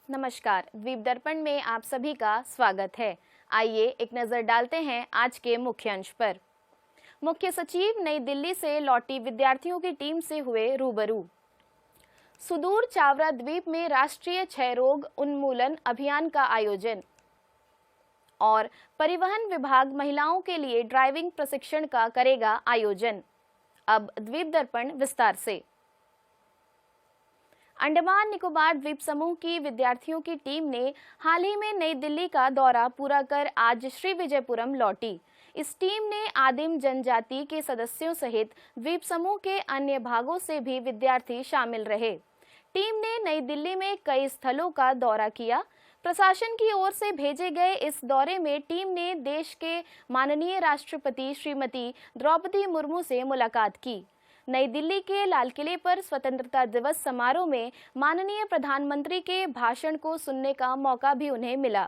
नमस्कार, द्वीप दर्पण में आप सभी का स्वागत है। आइए एक नजर डालते हैं आज के मुख्य अंश पर। मुख्य सचिव नई दिल्ली से लौटी विद्यार्थियों की टीम से हुए रूबरू। सुदूर चावरा द्वीप में राष्ट्रीय क्षय रोग उन्मूलन अभियान का आयोजन। और परिवहन विभाग महिलाओं के लिए ड्राइविंग प्रशिक्षण का करेगा आयोजन। अब द्वीप दर्पण विस्तार से। अंडमान निकोबार द्वीप समूह की विद्यार्थियों की टीम ने हाल ही में नई दिल्ली का दौरा पूरा कर आज श्री विजयपुरम लौटी। इस टीम ने आदिम जनजाति के सदस्यों सहित द्वीप समूह के अन्य भागों से भी विद्यार्थी शामिल रहे। टीम ने नई दिल्ली में कई स्थलों का दौरा किया। प्रशासन की ओर से भेजे गए इस दौरे में टीम ने देश के माननीय राष्ट्रपति श्रीमती द्रौपदी मुर्मू से मुलाकात की। नई दिल्ली के लाल किले पर स्वतंत्रता दिवस समारोह में माननीय प्रधानमंत्री के भाषण को सुनने का मौका भी उन्हें मिला।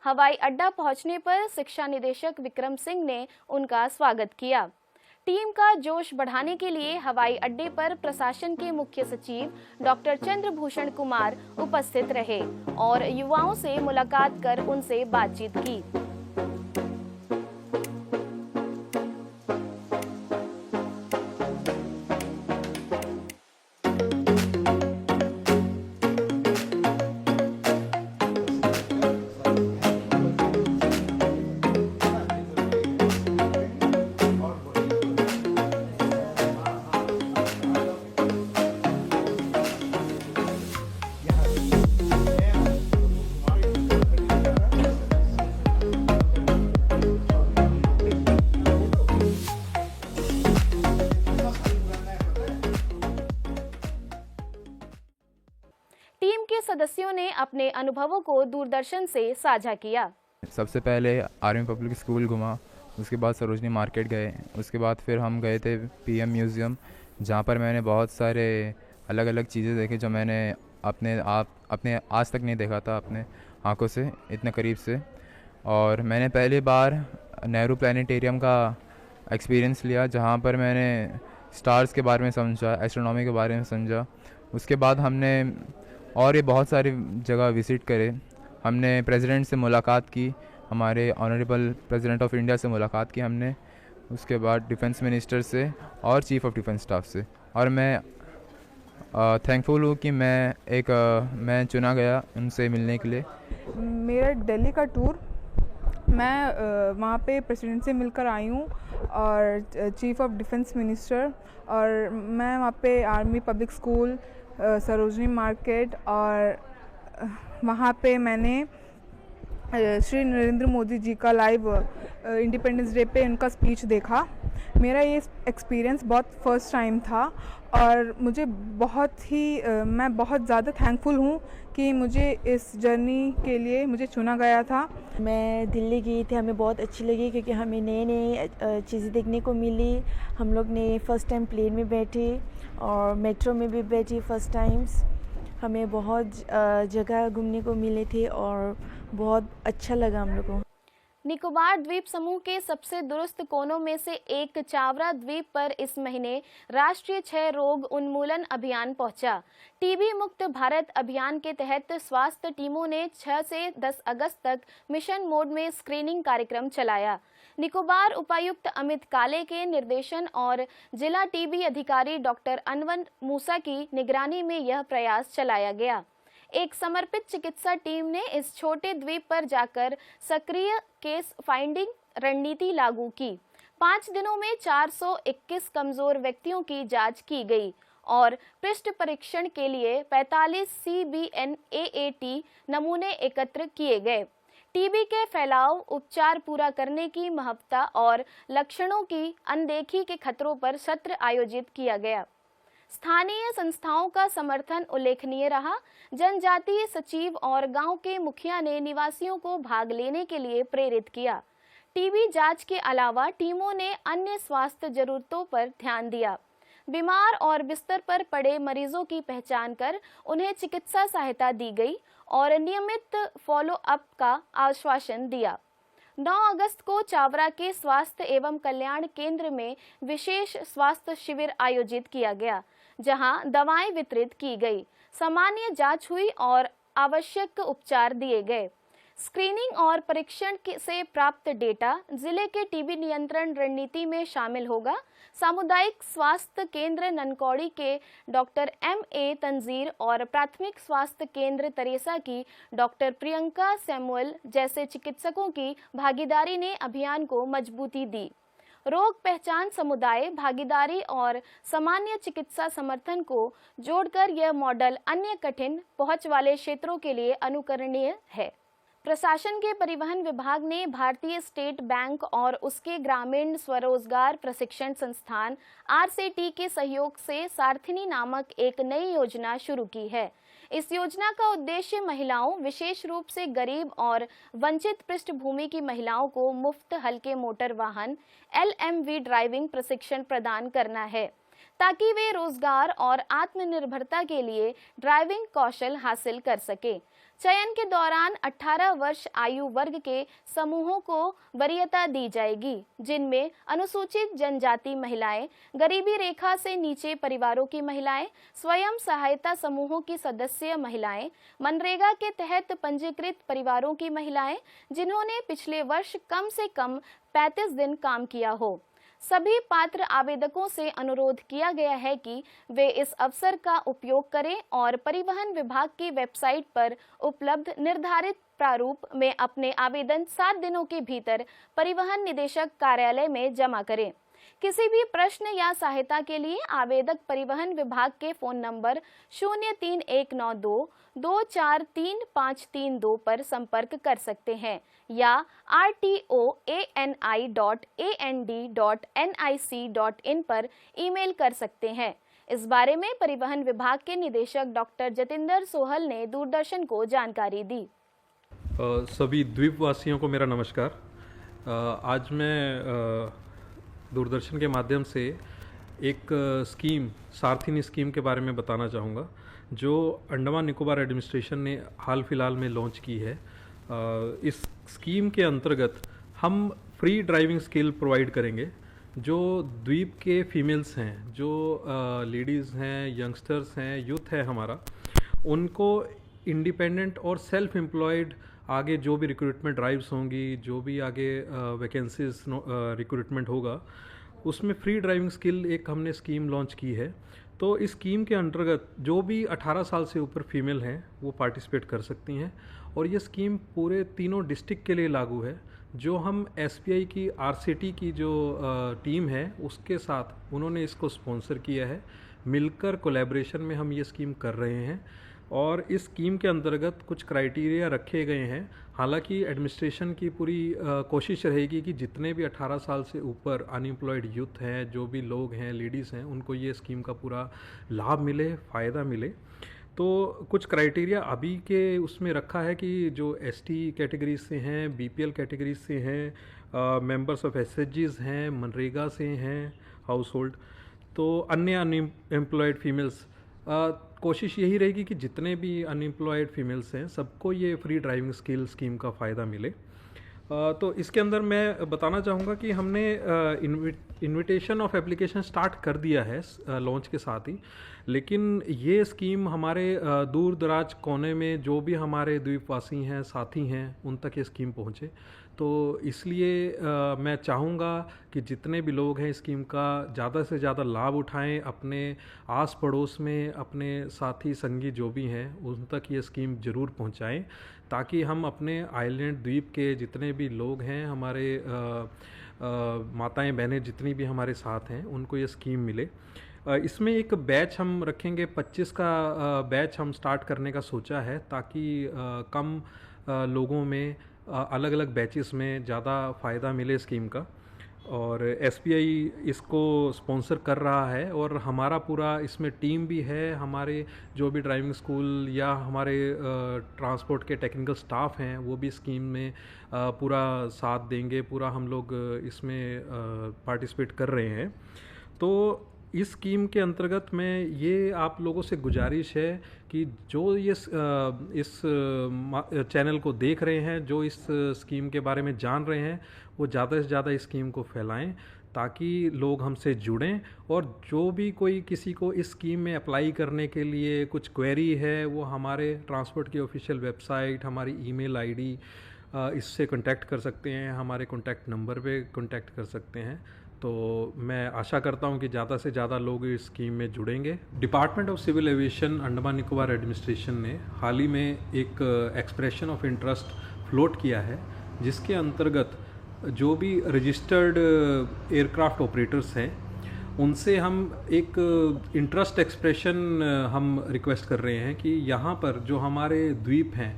हवाई अड्डा पहुंचने पर शिक्षा निदेशक विक्रम सिंह ने उनका स्वागत किया। टीम का जोश बढ़ाने के लिए हवाई अड्डे पर प्रशासन के मुख्य सचिव डॉक्टर चंद्रभूषण कुमार उपस्थित रहे और युवाओं से मुलाकात कर उनसे बातचीत की। टीम के सदस्यों ने अपने अनुभवों को दूरदर्शन से साझा किया। सबसे पहले आर्मी पब्लिक स्कूल घुमा, उसके बाद सरोजनी मार्केट गए, उसके बाद फिर हम गए थे पीएम म्यूज़ियम, जहाँ पर मैंने बहुत सारे अलग अलग चीज़ें देखी जो मैंने अपने आज तक नहीं देखा था अपने आंखों से इतने करीब से। और मैंने पहली बार नेहरू प्लानिटेरियम का एक्सपीरियंस लिया, जहाँ पर मैंने स्टार्स के बारे में समझा, एस्ट्रोनॉमी के बारे में समझा। उसके बाद हमने और ये बहुत सारी जगह विज़िट करे। हमने प्रेसिडेंट से मुलाकात की, हमारे ऑनरेबल प्रेसिडेंट ऑफ इंडिया से मुलाकात की हमने। उसके बाद डिफेंस मिनिस्टर से और चीफ ऑफ डिफेंस स्टाफ से। और मैं थैंकफुल हूँ कि मैं चुना गया उनसे मिलने के लिए। मेरा दिल्ली का टूर, मैं वहाँ पे प्रेसिडेंट से मिलकर आई हूँ और चीफ ऑफ डिफेंस मिनिस्टर, और मैं वहाँ पे army public school, Sarojini market, और वहाँ पे मैंने श्री नरेंद्र मोदी जी का लाइव इंडिपेंडेंस डे पे उनका स्पीच देखा। मेरा ये एक्सपीरियंस बहुत फर्स्ट टाइम था और मुझे मैं बहुत ज़्यादा थैंकफुल हूँ कि मुझे इस जर्नी के लिए मुझे चुना गया था। मैं दिल्ली गई थी, हमें बहुत अच्छी लगी क्योंकि हमें नए नए चीज़ें देखने को मिली। हम लोग ने फ़र्स्ट टाइम प्लेन में बैठे और मेट्रो में भी बैठी फर्स्ट टाइम्स। हमें बहुत जगह घूमने को मिले थे और बहुत अच्छा लगा हम लोग को। निकोबार द्वीप समूह के सबसे दुरुस्त कोनों में से एक चावरा द्वीप पर इस महीने राष्ट्रीय क्षय रोग उन्मूलन अभियान पहुंचा। टीबी मुक्त भारत अभियान के तहत स्वास्थ्य टीमों ने 6 से 10 अगस्त तक मिशन मोड में स्क्रीनिंग कार्यक्रम चलाया। निकोबार उपायुक्त अमित काले के निर्देशन और जिला टीबी अधिकारी डॉक्टर अनवर मूसा की निगरानी में यह प्रयास चलाया गया। एक समर्पित चिकित्सा टीम ने इस छोटे द्वीप पर जाकर सक्रिय केस फाइंडिंग रणनीति लागू की। 5 दिनों में 421 कमजोर व्यक्तियों की जांच की गई और पृष्ठ परीक्षण के लिए 45 CBNAAT नमूने एकत्र किए गए। टीबी के फैलाव, उपचार पूरा करने की महत्ता और लक्षणों की अनदेखी के खतरों पर सत्र आयोजित किया गया। स्थानीय संस्थाओं का समर्थन उल्लेखनीय रहा। जनजातीय सचिव और गांव के मुखिया ने निवासियों को भाग लेने के लिए प्रेरित किया। टीबी जांच के अलावा टीमों ने अन्य स्वास्थ्य जरूरतों पर ध्यान दिया। बीमार और बिस्तर पर पड़े मरीजों की पहचान कर उन्हें चिकित्सा सहायता दी गई और नियमित फॉलो अप का आश्वासन दिया। 9 अगस्त को चावरा के स्वास्थ्य एवं कल्याण केंद्र में विशेष स्वास्थ्य शिविर आयोजित किया गया, जहां दवाएं वितरित की गई, सामान्य जांच हुई और आवश्यक उपचार दिए गए। स्क्रीनिंग और परीक्षण से प्राप्त डेटा जिले के टीबी नियंत्रण रणनीति में शामिल होगा। सामुदायिक स्वास्थ्य केंद्र ननकौड़ी के डॉक्टर M.A. तंजीर और प्राथमिक स्वास्थ्य केंद्र तरेसा की डॉक्टर प्रियंका सैमुअल जैसे चिकित्सकों की भागीदारी ने अभियान को मजबूती दी। रोग पहचान, समुदाय भागीदारी और सामान्य चिकित्सा समर्थन को जोड़कर यह मॉडल अन्य कठिन पहुंच वाले क्षेत्रों के लिए अनुकरणीय है। प्रशासन के परिवहन विभाग ने भारतीय स्टेट बैंक और उसके ग्रामीण स्वरोजगार प्रशिक्षण संस्थान RCT के सहयोग से सारथिनी नामक एक नई योजना शुरू की है। इस योजना का उद्देश्य महिलाओं, विशेष रूप से गरीब और वंचित पृष्ठभूमि की महिलाओं को मुफ्त हल्के मोटर वाहन LMV ड्राइविंग प्रशिक्षण प्रदान करना है, ताकि वे रोजगार और आत्मनिर्भरता के लिए ड्राइविंग कौशल हासिल कर सके। चयन के दौरान 18 वर्ष आयु वर्ग के समूहों को वरीयता दी जाएगी, जिनमें अनुसूचित जनजाति महिलाएं, गरीबी रेखा से नीचे परिवारों की महिलाएं, स्वयं सहायता समूहों की सदस्य महिलाएं, मनरेगा के तहत पंजीकृत परिवारों की महिलाएं जिन्होंने पिछले वर्ष कम से कम 35 दिन काम किया हो। सभी पात्र आवेदकों से अनुरोध किया गया है कि वे इस अवसर का उपयोग करें और परिवहन विभाग की वेबसाइट पर उपलब्ध निर्धारित प्रारूप में अपने आवेदन 7 दिनों के भीतर परिवहन निदेशक कार्यालय में जमा करें। किसी भी प्रश्न या सहायता के लिए आवेदक परिवहन विभाग के फोन नंबर 03192 243532 पर संपर्क कर सकते हैं या rtoani.and.nic.in पर ईमेल कर सकते हैं। इस बारे में परिवहन विभाग के निदेशक डॉक्टर जतिंदर सोहल ने दूरदर्शन को जानकारी दी। सभी द्वीपवासियों को मेरा नमस्कार। आज मैं दूरदर्शन के माध्यम से एक स्कीम, सारथिनी स्कीम के बारे में बताना चाहूँगा, जो अंडमान निकोबार एडमिनिस्ट्रेशन ने हाल फिलहाल में लॉन्च की है। इस स्कीम के अंतर्गत हम फ्री ड्राइविंग स्किल प्रोवाइड करेंगे। जो द्वीप के फीमेल्स हैं, जो लेडीज़ हैं, यंगस्टर्स हैं, यूथ है हमारा, उनको इंडिपेंडेंट और सेल्फ एम्प्लॉयड आगे जो भी रिक्रूटमेंट ड्राइव्स होंगी, जो भी आगे वैकेंसीज रिक्रूटमेंट होगा, उसमें फ्री ड्राइविंग स्किल एक हमने स्कीम लॉन्च की है। तो इस स्कीम के अंतर्गत जो भी 18 साल से ऊपर फीमेल हैं वो पार्टिसिपेट कर सकती हैं और ये स्कीम पूरे तीनों डिस्ट्रिक्ट के लिए लागू है। जो हम SBI की RCT की जो टीम है उसके साथ उन्होंने इसको स्पॉन्सर किया है। मिलकर कोलैबोरेशन में हम ये स्कीम कर रहे हैं और इस स्कीम के अंतर्गत कुछ क्राइटेरिया रखे गए हैं। हालांकि एडमिनिस्ट्रेशन की पूरी कोशिश रहेगी कि जितने भी 18 साल से ऊपर अनएम्प्लॉयड यूथ हैं, जो भी लोग हैं, लेडीज़ हैं, उनको ये स्कीम का पूरा लाभ मिले, फ़ायदा मिले। तो कुछ क्राइटेरिया अभी के उसमें रखा है कि जो ST कैटेगरी से हैं, BPL कैटेगरी से हैं, मेंबर्स ऑफ SHGs हैं, मनरेगा से हैं हाउस होल्ड, तो अन्य अनएम्प्लॉयड फीमेल्स। कोशिश यही रहेगी कि जितने भी अनएम्प्लॉयड फीमेल्स हैं सबको ये फ्री ड्राइविंग स्किल स्कीम का फ़ायदा मिले। तो इसके अंदर मैं बताना चाहूँगा कि हमने इनविटेशन ऑफ एप्लीकेशन स्टार्ट कर दिया है लॉन्च के साथ ही, लेकिन ये स्कीम हमारे दूर दराज कोने में जो भी हमारे द्वीपवासी हैं, साथी हैं, उन तक ये स्कीम पहुँचे। तो इसलिए मैं चाहूँगा कि जितने भी लोग हैं स्कीम का ज़्यादा से ज़्यादा लाभ उठाएं, अपने आस पड़ोस में अपने साथी संगी जो भी हैं उन तक ये स्कीम ज़रूर पहुँचाएं, ताकि हम अपने आइलैंड द्वीप के जितने भी लोग हैं, हमारे माताएं बहनें जितनी भी हमारे साथ हैं, उनको ये स्कीम मिले। इसमें एक बैच हम रखेंगे, 25 का बैच हम स्टार्ट करने का सोचा है, ताकि कम लोगों में अलग अलग बैचेस में ज़्यादा फ़ायदा मिले स्कीम का। और SBI इसको स्पॉन्सर कर रहा है और हमारा पूरा इसमें टीम भी है। हमारे जो भी ड्राइविंग स्कूल या हमारे ट्रांसपोर्ट के टेक्निकल स्टाफ हैं वो भी स्कीम में पूरा साथ देंगे। पूरा हम लोग इसमें पार्टिसिपेट कर रहे हैं। तो इस स्कीम के अंतर्गत में ये आप लोगों से गुजारिश है कि जो ये इस चैनल को देख रहे हैं, जो इस स्कीम के बारे में जान रहे हैं, वो ज़्यादा से ज़्यादा इस स्कीम को फैलाएं ताकि लोग हमसे जुड़ें। और जो भी कोई किसी को इस स्कीम में अप्लाई करने के लिए कुछ क्वेरी है, वो हमारे ट्रांसपोर्ट की ऑफिशियल वेबसाइट, हमारी ईमेल आईडी, इससे कांटेक्ट कर सकते हैं, हमारे कांटेक्ट नंबर पे कांटेक्ट कर सकते हैं। तो मैं आशा करता हूं कि ज़्यादा से ज़्यादा लोग इस स्कीम में जुड़ेंगे। Department of civil aviation Andaman Nicobar administration ने हाल ही में एक एक्सप्रेशन ऑफ इंटरेस्ट फ्लोट किया है, जिसके अंतर्गत जो भी रजिस्टर्ड एयरक्राफ्ट ऑपरेटर्स हैं उनसे हम एक इंटरेस्ट एक्सप्रेशन हम रिक्वेस्ट कर रहे हैं कि यहाँ पर जो हमारे द्वीप हैं,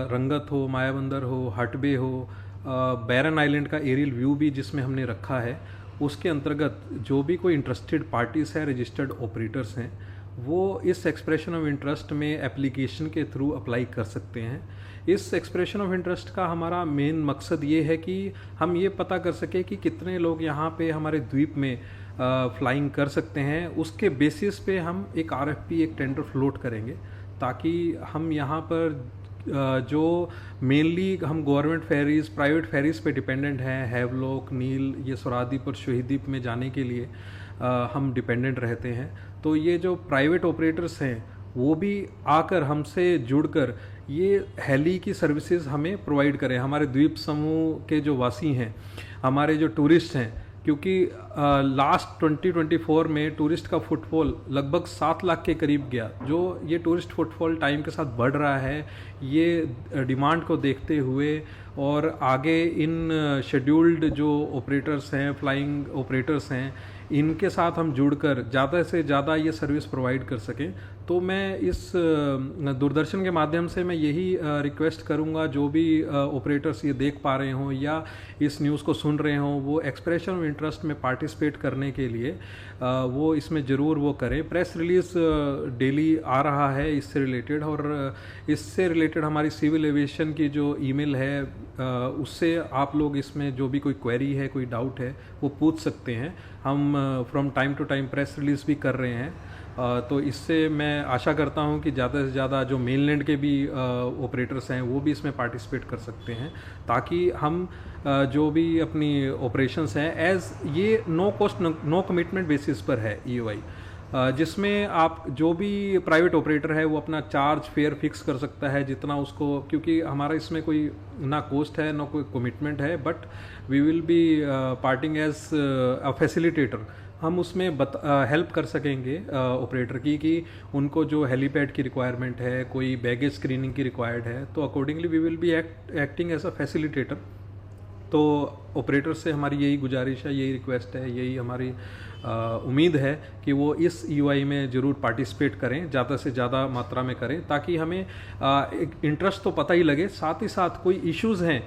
रंगत हो, मायाबंदर हो, हट बे हो, बैरन आइलैंड का एरियल व्यू भी जिसमें हमने रखा है, उसके अंतर्गत जो भी कोई इंटरेस्टेड पार्टीज है, रजिस्टर्ड ऑपरेटर्स हैं, वो इस एक्सप्रेशन ऑफ इंटरेस्ट में एप्लीकेशन के थ्रू अप्लाई कर सकते हैं। इस एक्सप्रेशन ऑफ इंटरेस्ट का हमारा मेन मकसद ये है कि हम ये पता कर सके कि कितने लोग यहाँ पे हमारे द्वीप में फ्लाइंग कर सकते हैं। उसके बेसिस पे हम एक RFP, एक टेंडर फ्लोट करेंगे, ताकि हम यहाँ पर जो मेनली हम गवर्नमेंट फेरीज़, प्राइवेट फेरीज़ पे डिपेंडेंट हैं, हैवलॉक, नील, ये स्वराजदीप और शहीदीप में जाने के लिए हम डिपेंडेंट रहते हैं। तो ये जो प्राइवेट ऑपरेटर्स हैं वो भी आकर हमसे जुड़कर ये हेली की सर्विसेज हमें प्रोवाइड करें। हमारे द्वीप समूह के जो वासी हैं, हमारे जो टूरिस्ट हैं, क्योंकि लास्ट 2024 में टूरिस्ट का फुटफॉल लगभग 7 लाख के करीब गया। जो ये टूरिस्ट फुटफॉल टाइम के साथ बढ़ रहा है, ये डिमांड को देखते हुए और आगे इन शेड्यूल्ड जो ऑपरेटर्स हैं, फ्लाइंग ऑपरेटर्स हैं, इनके साथ हम जुड़कर ज़्यादा से ज़्यादा ये सर्विस प्रोवाइड कर सकें। तो मैं इस दूरदर्शन के माध्यम से मैं यही रिक्वेस्ट करूंगा, जो भी ऑपरेटर्स ये देख पा रहे हों या इस न्यूज़ को सुन रहे हों, वो एक्सप्रेशन ऑफ इंटरेस्ट में पार्टिसिपेट करने के लिए वो इसमें ज़रूर वो करें। प्रेस रिलीज़ डेली आ रहा है इससे रिलेटेड, और इससे रिलेटेड हमारी सिविल एविएशन की जो ईमेल है, उससे आप लोग इसमें जो भी कोई क्वेरी है, कोई डाउट है, वो पूछ सकते हैं। हम from time to time press release भी कर रहे हैं। तो इससे मैं आशा करता हूं कि ज़्यादा से ज़्यादा जो मेनलैंड के भी ऑपरेटर्स हैं वो भी इसमें पार्टिसिपेट कर सकते हैं, ताकि हम जो भी अपनी ऑपरेशंस हैं एज ये no cost no commitment basis पर है EOI, जिसमें आप जो भी प्राइवेट ऑपरेटर है वो अपना चार्ज फेयर फिक्स कर सकता है जितना उसको, क्योंकि हमारा इसमें कोई ना कॉस्ट है ना कोई कमिटमेंट है, but we will be parting as a facilitator. हम उसमें हेल्प कर सकेंगे ऑपरेटर की कि उनको जो हेलीपैड की रिक्वायरमेंट है, कोई बैगेज स्क्रीनिंग की रिक्वायर्ड है, तो accordingly we will be acting as a facilitator. तो ऑपरेटर से हमारी यही गुजारिश है, यही रिक्वेस्ट है, यही हमारी उम्मीद है कि वो इस EOI में ज़रूर पार्टिसिपेट करें, ज़्यादा से ज़्यादा मात्रा में करें, ताकि हमें एक इंटरेस्ट तो पता ही लगे, साथ ही साथ कोई इश्यूज़ हैं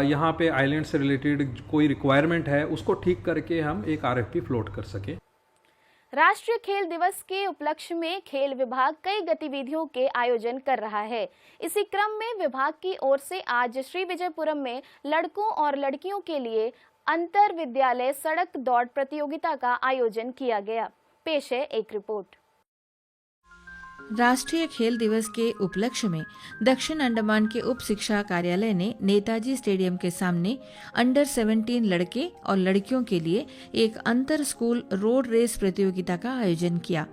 यहाँ पे आइलैंड से रिलेटेड, कोई रिक्वायरमेंट है, उसको ठीक करके हम एक RFP फ्लोट कर सकें। राष्ट्रीय खेल दिवस के उपलक्ष्य में खेल विभाग कई गतिविधियों के आयोजन कर रहा है। इसी क्रम में विभाग की ओर से आज श्री विजयपुरम में लड़कों और लड़कियों के लिए अंतर विद्यालय सड़क दौड़ प्रतियोगिता का आयोजन किया गया। पेश है एक रिपोर्ट। राष्ट्रीय खेल दिवस के उपलक्ष्य में दक्षिण अंडमान के उप शिक्षा कार्यालय ने नेताजी स्टेडियम के सामने अंडर 17 लड़के और लड़कियों के लिए एक अंतर स्कूल रोड रेस प्रतियोगिता का आयोजन किया।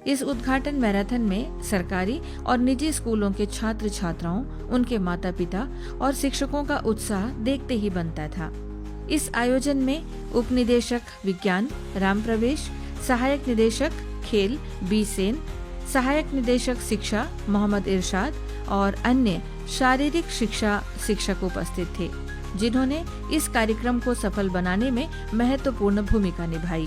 इस उद्घाटन मैराथन में सरकारी और निजी स्कूलों के छात्र छात्राओं, उनके माता पिता और शिक्षकों का उत्साह देखते ही बनता था। इस आयोजन में उप निदेशक विज्ञान राम प्रवेश, सहायक निदेशक खेल B सेन, सहायक निदेशक शिक्षा मोहम्मद इरशाद और अन्य शारीरिक शिक्षा शिक्षक उपस्थित थे, जिन्होंने इस कार्यक्रम को सफल बनाने में महत्वपूर्ण भूमिका निभाई।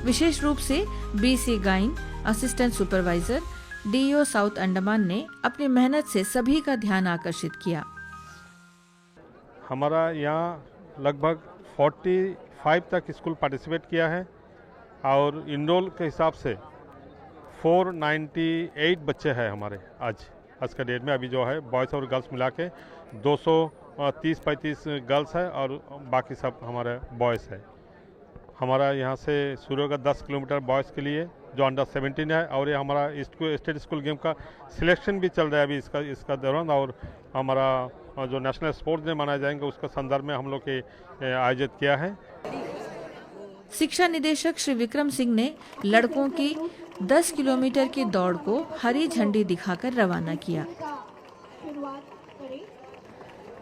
विशेष रूप से BC again, assistant supervisor, DO south Andaman ने अपनी मेहनत से सभी का ध्यान आकर्षित किया। हमारा यहाँ लगभग 45 तक स्कूल पार्टिसिपेट किया है और इनरोल के हिसाब से 498 बच्चे हैं हमारे आज का डेट में। अभी जो है बॉयज़ और गर्ल्स मिला के 230-35 गर्ल्स है और बाकी सब हमारे बॉयज़ है। हमारा यहाँ से शुरू होगा 10 किलोमीटर बॉयज़ के लिए जो अंडर 17 है, और ये हमारा स्टेट स्कूल गेम का सिलेक्शन भी चल रहा है अभी इसका दौरान, और हमारा जो नेशनल स्पोर्ट्स डे मनाए जाएंगे उसका संदर्भ में हम लोग के आयोजित किया है। शिक्षा निदेशक श्री विक्रम सिंह ने लड़कों की 10 किलोमीटर की दौड़ को हरी झंडी दिखाकर रवाना किया।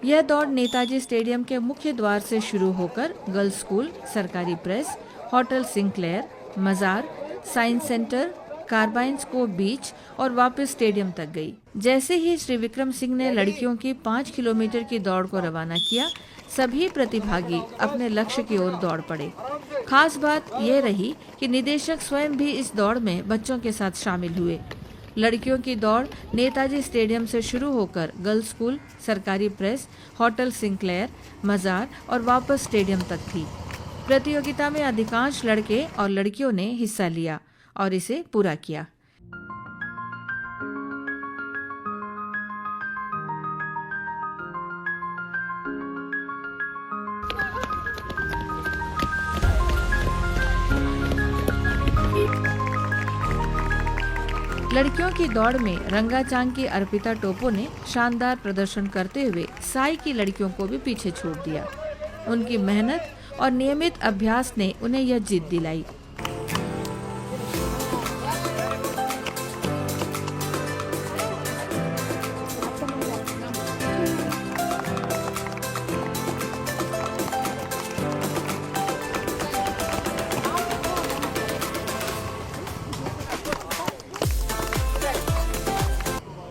यह दौड़ नेताजी स्टेडियम के मुख्य द्वार से शुरू होकर गर्ल्स स्कूल, सरकारी प्रेस, होटल सिंक्लेयर, मजार, साइंस सेंटर, कार्बाइन स्कोप बीच और वापस स्टेडियम तक गई। जैसे ही श्री विक्रम सिंह ने लड़कियों की 5 किलोमीटर की दौड़ को रवाना किया, सभी प्रतिभागी अपने लक्ष्य की ओर दौड़ पड़े। खास बात यह रही कि निदेशक स्वयं भी इस दौड़ में बच्चों के साथ शामिल हुए। लड़कियों की दौड़ नेताजी स्टेडियम से शुरू होकर गर्ल्स स्कूल, सरकारी प्रेस, होटल सिंक्लेयर, मजार और वापस स्टेडियम तक थी। प्रतियोगिता में अधिकांश लड़के और लड़कियों ने हिस्सा लिया और इसे पूरा किया। लड़कियों की दौड़ में रंगाचांग की अर्पिता टोपो ने शानदार प्रदर्शन करते हुए साई की लड़कियों को भी पीछे छोड़ दिया। उनकी मेहनत और नियमित अभ्यास ने उन्हें यह जीत दिलाई।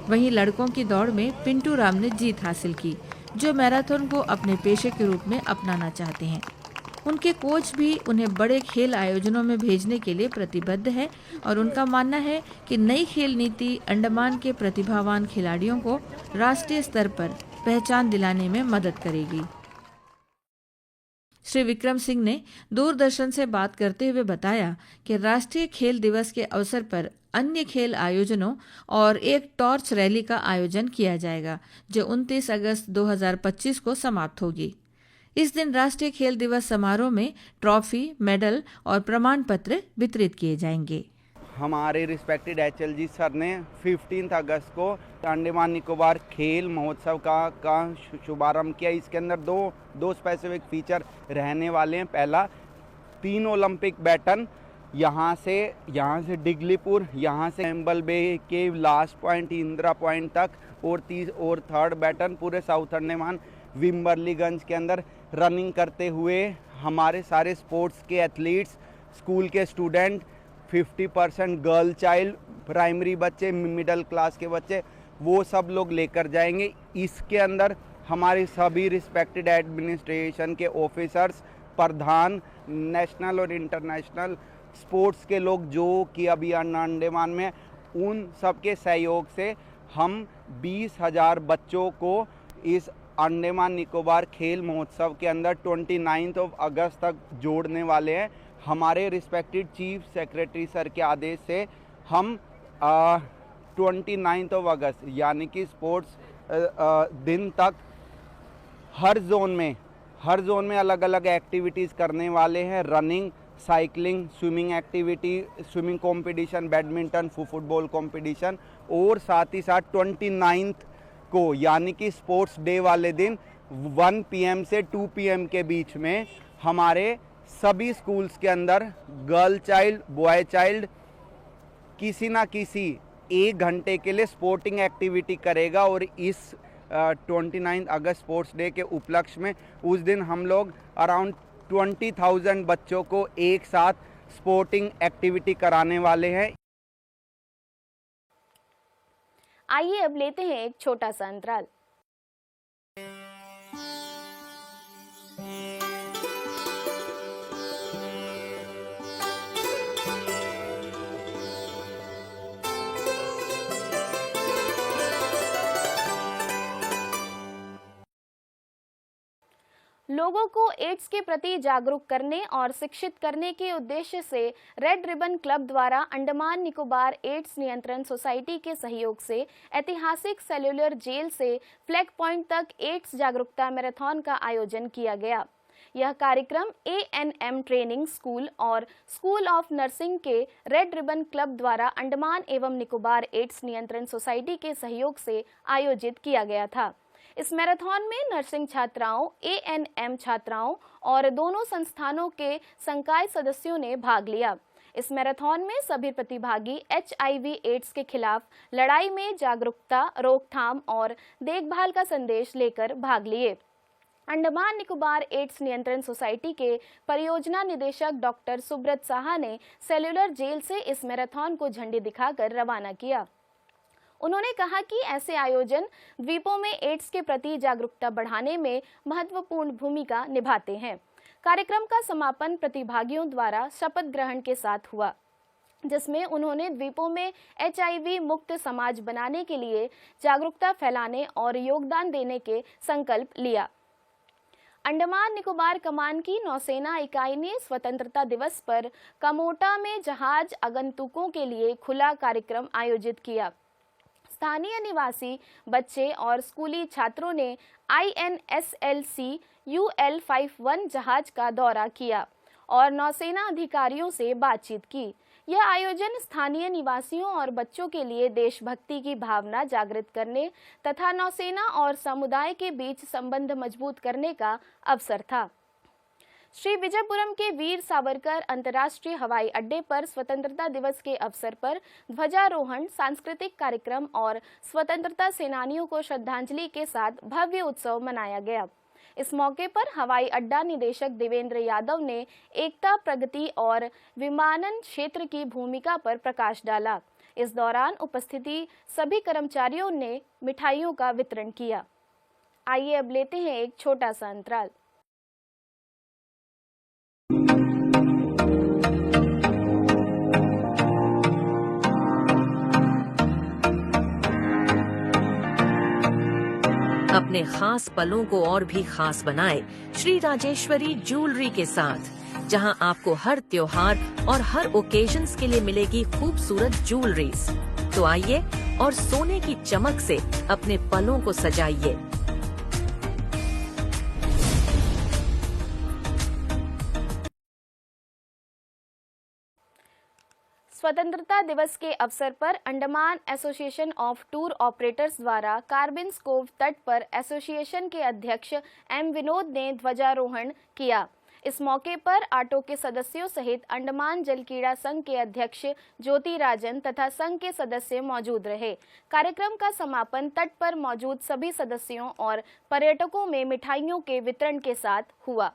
वहीं लड़कों की दौड़ में पिंटू राम ने जीत हासिल की, जो मैराथन को अपने पेशे के रूप में अपनाना चाहते हैं। उनके कोच भी उन्हें बड़े खेल आयोजनों में भेजने के लिए प्रतिबद्ध है और उनका मानना है कि नई खेल नीति अंडमान के प्रतिभावान खिलाड़ियों को राष्ट्रीय स्तर पर पहचान दिलाने में मदद करेगी। श्री विक्रम सिंह ने दूरदर्शन से बात करते हुए बताया कि राष्ट्रीय खेल दिवस के अवसर पर अन्य खेल आयोजनों और एक टॉर्च रैली का आयोजन किया जाएगा, जो 29 अगस्त 2025 को समाप्त होगी। इस दिन राष्ट्रीय खेल दिवस समारोह में ट्रॉफी, मेडल और प्रमाण पत्र वितरित किए जाएंगे। हमारे रिस्पेक्टेड HLG सर ने 15 अगस्त को अंडमान निकोबार खेल महोत्सव का शुभारंभ किया। इसके अंदर दो स्पेसिफिक फीचर रहने वाले हैं। पहला, 3 ओलंपिक बैटन यहाँ से डिगलीपुर, यहाँ से एम्बल बे के लास्ट पॉइंट इंदिरा पॉइंट तक, और थर्ड बैटन पूरे साउथ अंडमान विम्बरलीगंज के अंदर रनिंग करते हुए हमारे सारे स्पोर्ट्स के एथलीट्स, स्कूल के स्टूडेंट, 50% गर्ल चाइल्ड, प्राइमरी बच्चे, मिडिल क्लास के बच्चे, वो सब लोग लेकर जाएंगे। इसके अंदर हमारे सभी रिस्पेक्टेड एडमिनिस्ट्रेशन के ऑफिसर्स, प्रधान, नेशनल और इंटरनेशनल स्पोर्ट्स के लोग जो कि अभी अंडमान में, उन सब के सहयोग से हम 20,000 बच्चों को इस अंडमान निकोबार खेल महोत्सव के अंदर 29 अगस्त तक जोड़ने वाले हैं। हमारे रिस्पेक्टेड चीफ सेक्रेटरी सर के आदेश से हम 29 अगस्त यानी कि स्पोर्ट्स दिन तक हर जोन में अलग अलग एक्टिविटीज़ करने वाले हैं। Running, cycling, swimming activity, swimming competition, badminton, football competition, और साथ ही साथ 29 को यानी कि स्पोर्ट्स डे वाले दिन 1 PM से 2 PM के बीच में हमारे सभी स्कूल्स के अंदर गर्ल चाइल्ड, बॉय चाइल्ड किसी ना किसी 1 घंटे के लिए स्पोर्टिंग एक्टिविटी करेगा। और इस 29 अगस्त स्पोर्ट्स डे के उपलक्ष्य में उस दिन हम लोग अराउंड 20,000 बच्चों को एक साथ स्पोर्टिंग एक्टिविटी कराने वाले हैं। आइए अब लेते हैं एक छोटा सा अंतराल। लोगों को एड्स के प्रति जागरूक करने और शिक्षित करने के उद्देश्य से रेड रिबन क्लब द्वारा अंडमान निकोबार एड्स नियंत्रण सोसाइटी के सहयोग से ऐतिहासिक सेल्युलर जेल से फ्लैग पॉइंट तक एड्स जागरूकता मैराथन का आयोजन किया गया। यह कार्यक्रम ANM ट्रेनिंग स्कूल और स्कूल ऑफ नर्सिंग के रेड रिबन क्लब द्वारा अंडमान एवं निकोबार एड्स नियंत्रण सोसाइटी के सहयोग से आयोजित किया गया था। इस मैराथन में नर्सिंग छात्राओं, ANM छात्राओं और दोनों संस्थानों के संकाय सदस्यों ने भाग लिया। इस मैराथन में सभी प्रतिभागी HIV एड्स के खिलाफ लड़ाई में जागरूकता, रोकथाम और देखभाल का संदेश लेकर भाग लिए। अंडमान निकोबार एड्स नियंत्रण सोसाइटी के परियोजना निदेशक डॉक्टर सुब्रत साहा ने सेल्युलर जेल से इस मैराथन को झंडी दिखाकर रवाना किया। उन्होंने कहा कि ऐसे आयोजन द्वीपों में एड्स के प्रति जागरूकता बढ़ाने में महत्वपूर्ण भूमिका निभाते हैं। कार्यक्रम का समापन प्रतिभागियों द्वारा शपथ ग्रहण के साथ हुआ, जिसमें उन्होंने द्वीपों में HIV मुक्त समाज बनाने के लिए जागरूकता फैलाने और योगदान देने के संकल्प लिया। अंडमान निकोबार कमान की नौसेना इकाई ने स्वतंत्रता दिवस पर कमोटा में जहाज आगंतुकों के लिए खुला कार्यक्रम आयोजित किया। स्थानीय निवासी बच्चे और स्कूली छात्रों ने INSLC UL51 जहाज का दौरा किया और नौसेना अधिकारियों से बातचीत की। यह आयोजन स्थानीय निवासियों और बच्चों के लिए देशभक्ति की भावना जागृत करने तथा नौसेना और समुदाय के बीच संबंध मजबूत करने का अवसर था। श्री विजयपुरम के वीर सावरकर अंतर्राष्ट्रीय हवाई अड्डे पर स्वतंत्रता दिवस के अवसर पर ध्वजारोहण, सांस्कृतिक कार्यक्रम और स्वतंत्रता सेनानियों को श्रद्धांजलि के साथ भव्य उत्सव मनाया गया। इस मौके पर हवाई अड्डा निदेशक देवेंद्र यादव ने एकता, प्रगति और विमानन क्षेत्र की भूमिका पर प्रकाश डाला। इस दौरान उपस्थिति सभी कर्मचारियों ने मिठाइयों का वितरण किया। आइए अब लेते हैं एक छोटा सा अंतराल। अपने खास पलों को और भी खास बनाए श्री राजेश्वरी ज्वेलरी के साथ, जहां आपको हर त्योहार और हर ओकेजन्स के लिए मिलेगी खूबसूरत ज्वेलरीज। तो आइए और सोने की चमक से अपने पलों को सजाइए। स्वतंत्रता दिवस के अवसर पर Andaman association of tour operators द्वारा कार्बिन्स कोव तट पर एसोसिएशन के अध्यक्ष M विनोद ने ध्वजारोहण किया। इस मौके पर आटो के सदस्यों सहित अंडमान जलकीड़ा संघ के अध्यक्ष ज्योति राजन तथा संघ के सदस्य मौजूद रहे। कार्यक्रम का समापन तट पर मौजूद सभी सदस्यों और पर्यटकों में मिठाइयों के वितरण के साथ हुआ।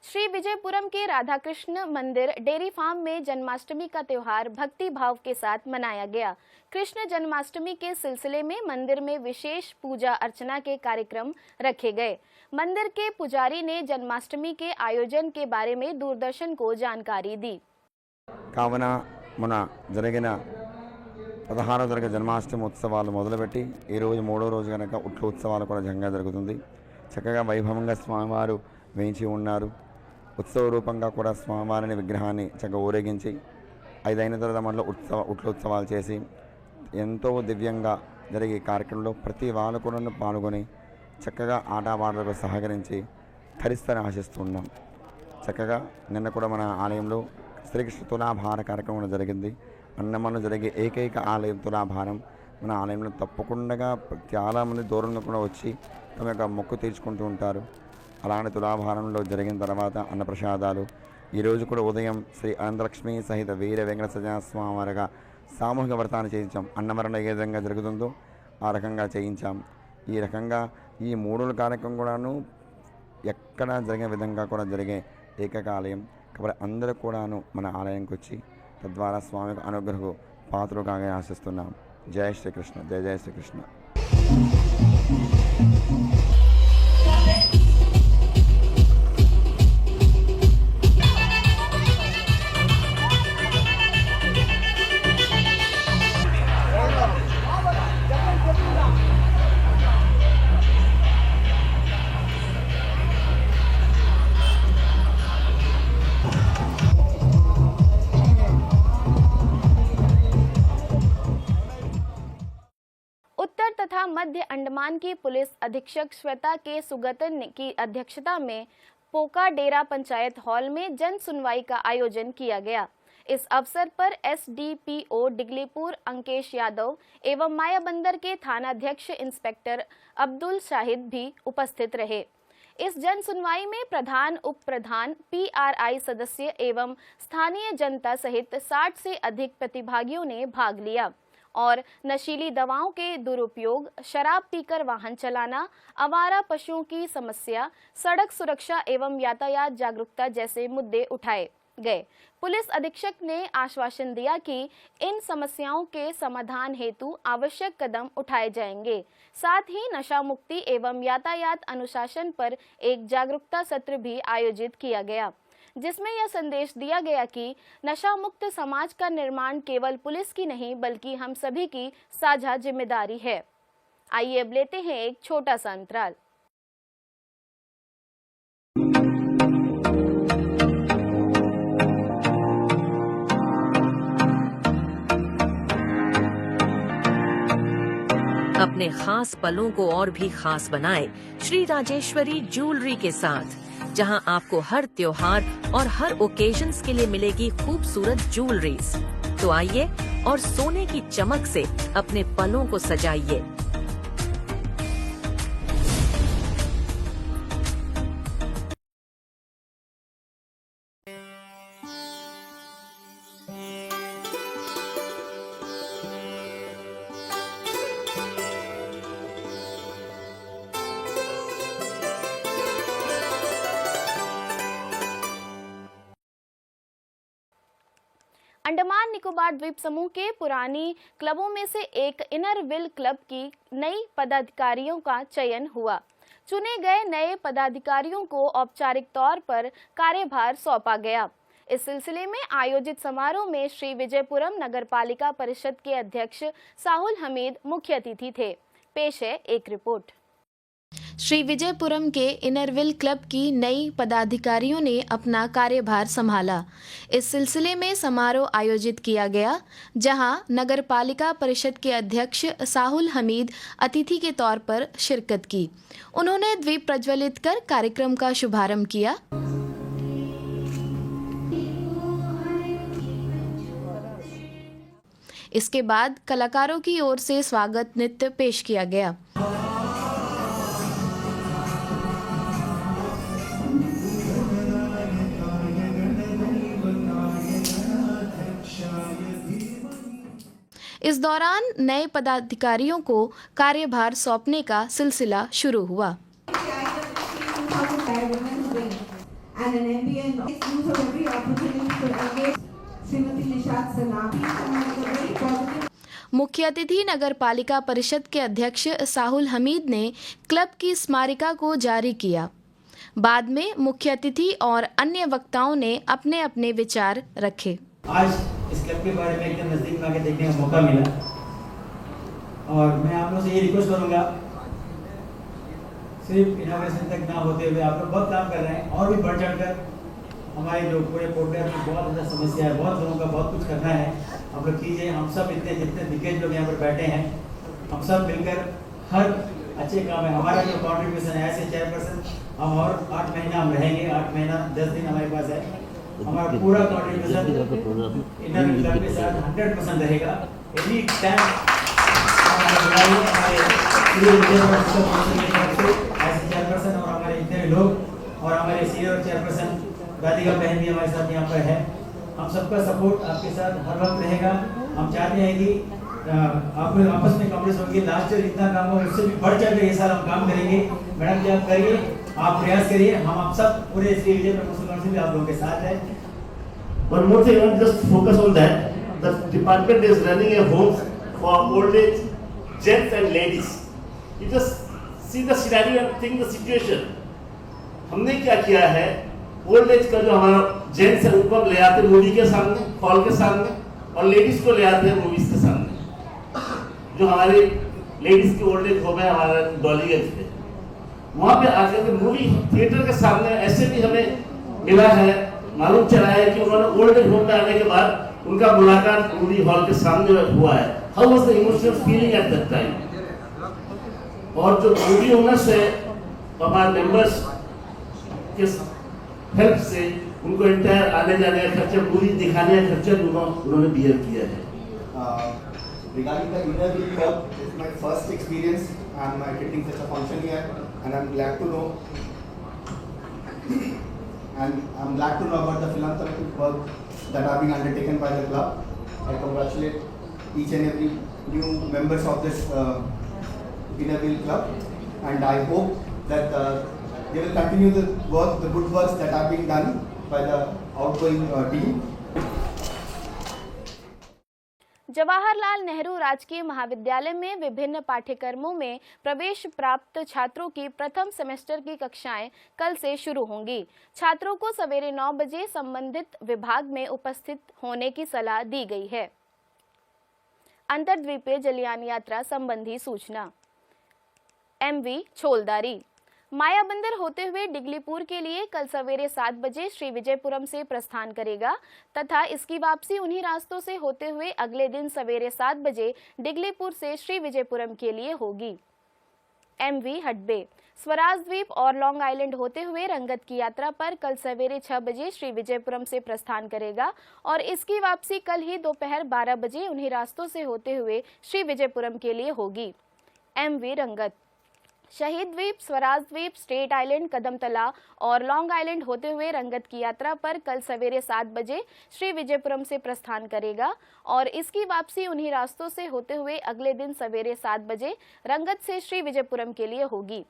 श्री विजयपुरम के राधा कृष्ण मंदिर डेयरी फार्म में जन्माष्टमी का त्योहार भक्ति भाव के साथ मनाया गया। कृष्ण जन्माष्टमी के सिलसिले में मंदिर में विशेष पूजा अर्चना के कार्यक्रम रखे गए। मंदिर के पुजारी ने जन्माष्टमी के आयोजन के बारे में दूरदर्शन को जानकारी दी। కావున మన జరిగిన 16వ తరగతి జన్మాష్టమి ఉత్సవాలు మొదలుపెట్టి ఈ రోజు 3వ రోజు కనుక ఉట్ల ఉత్సవాలు కూడా ఘనంగా జరుగుతుంది। చక్కగా వైభవంగా స్వామివారు వేయించి ఉన్నారు। ఉత్సవ రూపంగా కూడా స్వామివారిని విగ్రహాన్ని చక్కగా ఊరేగించి 5 అయిన తర్వాత మనలో ఉట్ల ఉత్సవాలు చేసి ఎంతో దివ్యంగా జరిగే కార్యక్రమంలో ప్రతి వాళ్ళు కూడా పాల్గొని చక్కగా ఆటపాటలకు సహకరించి తరిస్తారని ఆశిస్తున్నాం। చక్కగా నిన్న కూడా మన ఆలయంలో శ్రీకృష్ణ తులాభార కార్యక్రమం జరిగింది। అన్నమన్న జరిగే ఏకైక ఆలయం తులాభారం మన ఆలయంలో తప్పకుండా చాలామంది దూరం కూడా వచ్చి తమ యొక్క మొక్కు తీర్చుకుంటూ ఉంటారు। అలాంటి తులాభారంలో జరిగిన తర్వాత అన్నప్రసాదాలు ఈరోజు కూడా ఉదయం శ్రీ అనంతలక్ష్మి సహిత వీర వెంకట సత్యనారాయణ వారిగా సామూహిక వ్రతాన్ని చేయించాం। అన్నవరణ ఏ విధంగా జరుగుతుందో ఆ రకంగా చేయించాం। ఈ రకంగా ఈ 3 కార్యక్రమం కూడాను ఎక్కడ జరిగే విధంగా కూడా జరిగే ఏకైక ఆలయం కాబట్టి అందరూ కూడాను మన ఆలయానికి వచ్చి తద్వారా స్వామి అనుగ్రహకు పాత్రలు కాగా ఆశిస్తున్నాం। జై శ్రీకృష్ణ, జయ జయ శ్రీకృష్ణ। मध्य अंडमान की पुलिस अधीक्षक श्वेता के सुगतन की अध्यक्षता में पोका डेरा पंचायत हॉल में जन सुनवाई का आयोजन किया गया। इस अवसर पर एसडीपीओ डिगलीपुर अंकेश यादव एवं मायाबंदर के थानाध्यक्ष इंस्पेक्टर अब्दुल शाहिद भी उपस्थित रहे। इस जन सुनवाई में प्रधान, उप प्रधान, पीआरआई सदस्य एवं स्थानीय जनता सहित 60 से अधिक प्रतिभागियों ने भाग लिया और नशीली दवाओं के दुरुपयोग, शराब पीकर वाहन चलाना, आवारा पशुओं की समस्या, सड़क सुरक्षा एवं यातायात जागरूकता जैसे मुद्दे उठाए गए। पुलिस अधीक्षक ने आश्वासन दिया कि इन समस्याओं के समाधान हेतु आवश्यक कदम उठाए जाएंगे। साथ ही नशा मुक्ति एवं यातायात अनुशासन पर एक जागरूकता सत्र भी आयोजित किया गया, जिसमें यह संदेश दिया गया कि नशा मुक्त समाज का निर्माण केवल पुलिस की नहीं बल्कि हम सभी की साझा जिम्मेदारी है। आइए अब लेते हैं एक छोटा सा अंतराल। अपने खास पलों को और भी खास बनाए श्री राजेश्वरी ज्वेलरी के साथ, जहां आपको हर त्योहार और हर ओकेजन्स के लिए मिलेगी खूबसूरत ज्वेलरीज। तो आइए और सोने की चमक से अपने पलों को सजाइए। अंडमान निकोबार द्वीप समूह के पुरानी क्लबों में से एक इनर व्हील क्लब की नई पदाधिकारियों का चयन हुआ। चुने गए नए पदाधिकारियों को औपचारिक तौर पर कार्यभार सौंपा गया। इस सिलसिले में आयोजित समारोह में श्री विजयपुरम नगरपालिका परिषद के अध्यक्ष साहुल हमीद मुख्य अतिथि थे। पेश है एक रिपोर्ट। श्री विजयपुरम के इनरव्हील क्लब की नई पदाधिकारियों ने अपना कार्यभार संभाला। इस सिलसिले में समारोह आयोजित किया गया, जहां नगरपालिका परिषद के अध्यक्ष साहुल हमीद अतिथि के तौर पर शिरकत की। उन्होंने द्वीप प्रज्वलित कर कार्यक्रम का शुभारंभ किया। इसके बाद कलाकारों की ओर से स्वागत नृत्य पेश किया गया। इस दौरान नए पदाधिकारियों को कार्यभार सौंपने का सिलसिला शुरू हुआ। मुख्य अतिथि नगरपालिका परिषद के अध्यक्ष साहुल हमीद ने क्लब की स्मारिका को जारी किया। बाद में मुख्य अतिथि और अन्य वक्ताओं ने अपने अपने विचार रखे। आज इस क्लब के बारे में एकदम नज़दीक में आके देखने का मौका मिला और मैं आप लोगों से ये रिक्वेस्ट करूंगा, सिर्फ इनोवेशन तक ना होते हुए आप लोग बहुत काम कर रहे हैं और भी बढ़ चढ़कर हमारे जो पूरे पोर्टल में बहुत ज़्यादा समस्या है, बहुत लोगों का बहुत कुछ करना है, आप लोग कीजिए। हम सब इतने जितने दिग्गज लोग यहाँ पर बैठे हैं, हम सब मिलकर हर अच्छे काम है। हमारा जो कॉन्ट्रीब्यूशन है ऐसे चेयरपर्सन हम और 8 महीना हम रहेंगे, 8 महीना 10 दिन हमारे पास है। हमारा पूरा कॉन्ट्रीब्यूशन इनर क्लब के साथ 100% रहेगा। एनी टाइम ऐसे चेयरपर्सन और हमारे जितने लोग और हमारे सीनियर चेयरपर्सन राधिका बहन भी हमारे साथ यहाँ पर है। हम सबका सपोर्ट आपके साथ हर वक्त रहेगा। हम चाहते हैं कि आप लोग आपस में कॉम्प्रोमाइज होंगे। लास्ट ईयर इतना काम हुआ, उससे भी बढ़ चढ़ के ये साल हम काम करेंगे। मैडम जी आप करिए, आप प्रयास करिए, हम सब पूरे विजय प्रमोशन काउंसिल आप लोगों के साथ है। One more thing, I want to just focus on that. The department is running a home for old age gents and ladies. You just see the scenario and think the situation. हमने क्या किया है, old age का जो हमारा gents है उनको ले आते मूवी के सामने, हॉल के सामने, और लेडीज को ले आते हैं मूवीज के सामने। जो हमारे लेडीज की ओल्ड एज होम है हमारा डॉलीगंज पे, वहाँ पे आकर के मूवी थिएटर के सामने ऐसे भी हमें मिला है, मालूम चला है कि उन्होंने ओल्ड एज होम में आने के बाद उनका मुलाकात मूवी हॉल के सामने हुआ है। How was the emotional feeling at that time? और जो ड्यूटी ओनर्स है हमारे मेंबर्स के हेल्प से उनको इंटायर आने जाने का खर्चा, पूरी दिखाने का खर्चा उन्होंने बियर किया है। Regarding the Inner Wheel Club, it's my first experience and I'm attending such a function here, and I'm glad to know about the philanthropic work that are being undertaken by the club. I congratulate each and every new members of this Inner Wheel Club, and I hope that they will continue the work, the good works that are being done by the outgoing team. Jawaharlal Nehru राजकीय महाविद्यालय में विभिन्न पाठ्यक्रमों में प्रवेश प्राप्त छात्रों की प्रथम सेमेस्टर की कक्षाएं कल से शुरू होंगी। छात्रों को सवेरे 9 बजे संबंधित विभाग में उपस्थित होने की सलाह दी गई है। अंतर्द्वीपीय जलयान यात्रा संबंधी सूचना। एमवी छोलदारी मायाबंदर होते हुए डिगलीपुर के लिए कल सवेरे 7 बजे श्री विजयपुरम से प्रस्थान करेगा तथा इसकी वापसी उन्हीं रास्तों से होते हुए अगले दिन सवेरे 7 बजे डिगलीपुर से श्री विजयपुरम के लिए होगी। एमवी हडबे स्वराज द्वीप और लॉन्ग आइलैंड होते हुए रंगत की यात्रा पर कल सवेरे 6 बजे श्री विजयपुरम से प्रस्थान करेगा और इसकी वापसी कल ही दोपहर 12 बजे उन्हीं रास्तों से होते हुए श्री विजयपुरम के लिए होगी। एमवी रंगत शहीद द्वीप, स्वराज द्वीप, स्टेट आइलैंड, कदमतला और लॉन्ग आइलैंड होते हुए रंगत की यात्रा पर कल सवेरे 7 बजे श्री विजयपुरम से प्रस्थान करेगा और इसकी वापसी उन्हीं रास्तों से होते हुए अगले दिन सवेरे 7 बजे रंगत से श्री विजयपुरम के लिए होगी।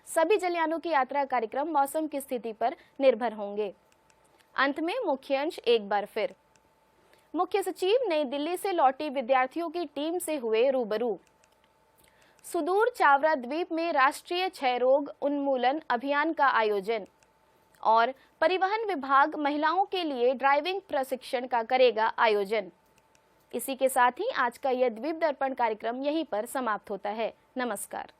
सभी जलयानों की यात्रा कार्यक्रम मौसम की स्थिति पर निर्भर होंगे। अंत में मुख्य अंश एक बार फिर। मुख्य सचिव नई दिल्ली से लौटी विद्यार्थियों की टीम से हुए रूबरू। सुदूर चावरा द्वीप में राष्ट्रीय क्षय रोग उन्मूलन अभियान का आयोजन और परिवहन विभाग महिलाओं के लिए ड्राइविंग प्रशिक्षण का करेगा आयोजन। इसी के साथ ही आज का यह द्वीप दर्पण कार्यक्रम यहीं पर समाप्त होता है। नमस्कार।